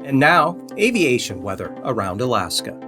And now, aviation weather around Alaska.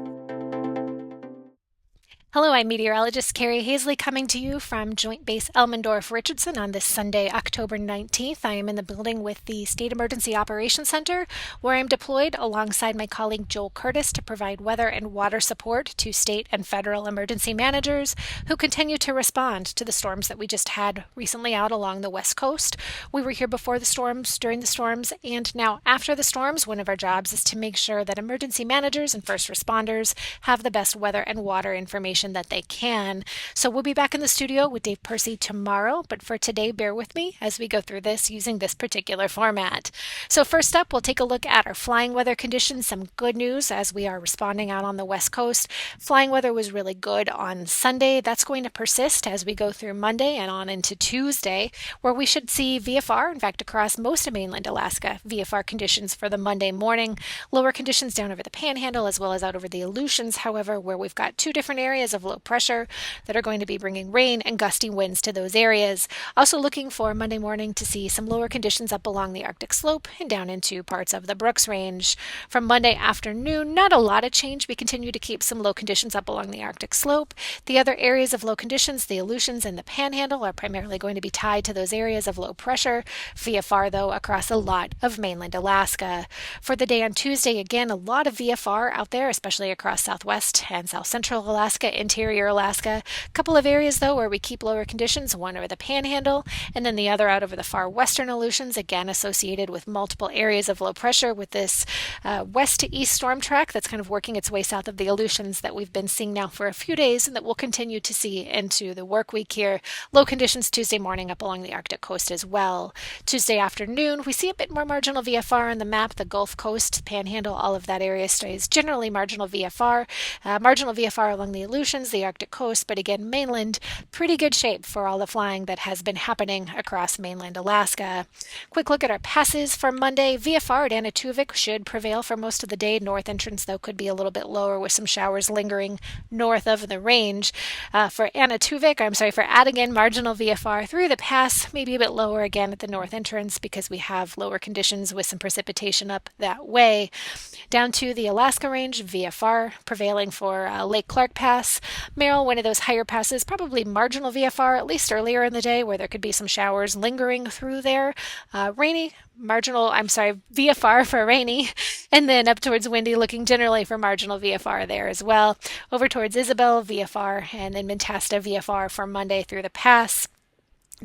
Hello, I'm meteorologist Carrie Haisley coming to you from Joint Base Elmendorf-Richardson on this Sunday, October 19th. I am in the building with the State Emergency Operations Center, where I'm deployed alongside my colleague Joel Curtis to provide weather and water support to state and federal emergency managers who continue to respond to the storms that we just had recently out along the West Coast. We were here before the storms, during the storms, and now after the storms. One of our jobs is to make sure that emergency managers and first responders have the best weather and water information that they can. So we'll be back in the studio with Dave Percy tomorrow, but for today, bear with me as we go through this using this particular format. So first up, we'll take a look at our flying weather conditions. Some good news as we are responding out on the West Coast. Flying weather was really good on Sunday. That's going to persist as we go through Monday and on into Tuesday, where we should see VFR, in fact, across most of mainland Alaska, VFR conditions for the Monday morning. Lower conditions down over the Panhandle as well as out over the Aleutians, however, where we've got two different areas of low pressure that are going to be bringing rain and gusty winds to those areas. Also looking for Monday morning to see some lower conditions up along the Arctic slope and down into parts of the Brooks Range. From Monday afternoon, not a lot of change. We continue to keep some low conditions up along the Arctic slope. The other areas of low conditions, the Aleutians and the Panhandle, are primarily going to be tied to those areas of low pressure. VFR, though, across a lot of mainland Alaska. For the day on Tuesday, again, a lot of VFR out there, especially across southwest and south central Alaska, interior Alaska. A couple of areas, though, where we keep lower conditions, one over the Panhandle, and then the other out over the far western Aleutians, again associated with multiple areas of low pressure with this west to east storm track that's kind of working its way south of the Aleutians that we've been seeing now for a few days and that we'll continue to see into the work week here. Low conditions Tuesday morning up along the Arctic coast as well. Tuesday afternoon, we see a bit more marginal VFR on the map. The Gulf Coast, Panhandle, all of that area stays generally marginal VFR. Marginal VFR along the Aleutians, the Arctic coast, but again, mainland, pretty good shape for all the flying that has been happening across mainland Alaska. Quick look at our passes for Monday. VFR at Anaktuvik should prevail for most of the day. North entrance, though, could be a little bit lower with some showers lingering north of the range. For Adigan, marginal VFR through the pass, maybe a bit lower again at the north entrance because we have lower conditions with some precipitation up that way. Down to the Alaska range, VFR prevailing for Lake Clark Pass. Merrill, one of those higher passes, probably marginal VFR, at least earlier in the day where there could be some showers lingering through there. VFR for rainy, and then up towards windy, looking generally for marginal VFR there as well. Over towards Isabel, VFR, and then Mentasta, VFR for Monday through the pass.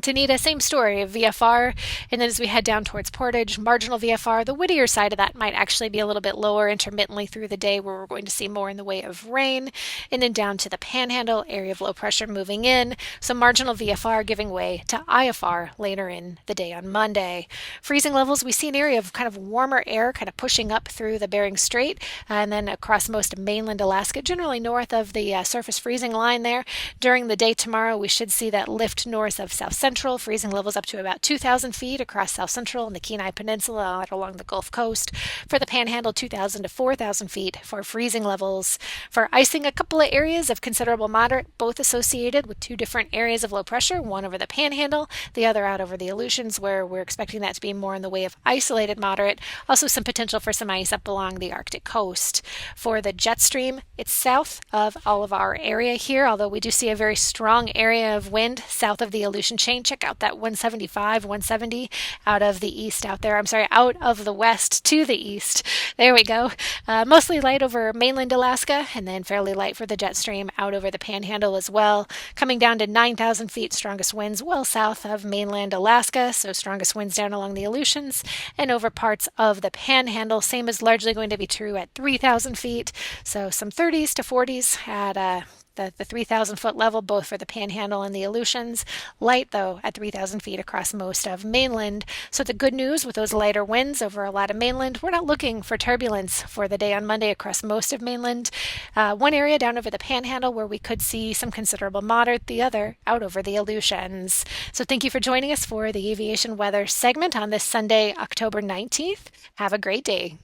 Dunedin, same story, VFR, and then as we head down towards Portage, marginal VFR. The Whittier side of that might actually be a little bit lower intermittently through the day where we're going to see more in the way of rain, and then down to the Panhandle, area of low pressure moving in, so marginal VFR giving way to IFR later in the day on Monday. Freezing levels, we see an area of kind of warmer air kind of pushing up through the Bering Strait, and then across most of mainland Alaska, generally north of the surface freezing line there. During the day tomorrow, we should see that lift north of South Central, freezing levels up to about 2,000 feet across South Central and the Kenai Peninsula out along the Gulf Coast. For the Panhandle, 2,000 to 4,000 feet for freezing levels. For icing, a couple of areas of considerable moderate, both associated with two different areas of low pressure, one over the Panhandle, the other out over the Aleutians, where we're expecting that to be more in the way of isolated moderate. Also some potential for some ice up along the Arctic coast. For the jet stream, it's south of all of our area here, although we do see a very strong area of wind south of the Aleutian chain. Check out that 175, 170 out of the east out there. Out of the west to the east. There we go. Mostly light over mainland Alaska, and then fairly light for the jet stream out over the Panhandle as well. Coming down to 9,000 feet, strongest winds well south of mainland Alaska, so strongest winds down along the Aleutians and over parts of the Panhandle. Same is largely going to be true at 3,000 feet, so some 30s to 40s at the 3,000 foot level, both for the Panhandle and the Aleutians. Light, though, at 3,000 feet across most of mainland. So the good news with those lighter winds over a lot of mainland, we're not looking for turbulence for the day on Monday across most of mainland. One area down over the Panhandle where we could see some considerable moderate, the other out over the Aleutians. So thank you for joining us for the aviation weather segment on this Sunday, October 19th. Have a great day.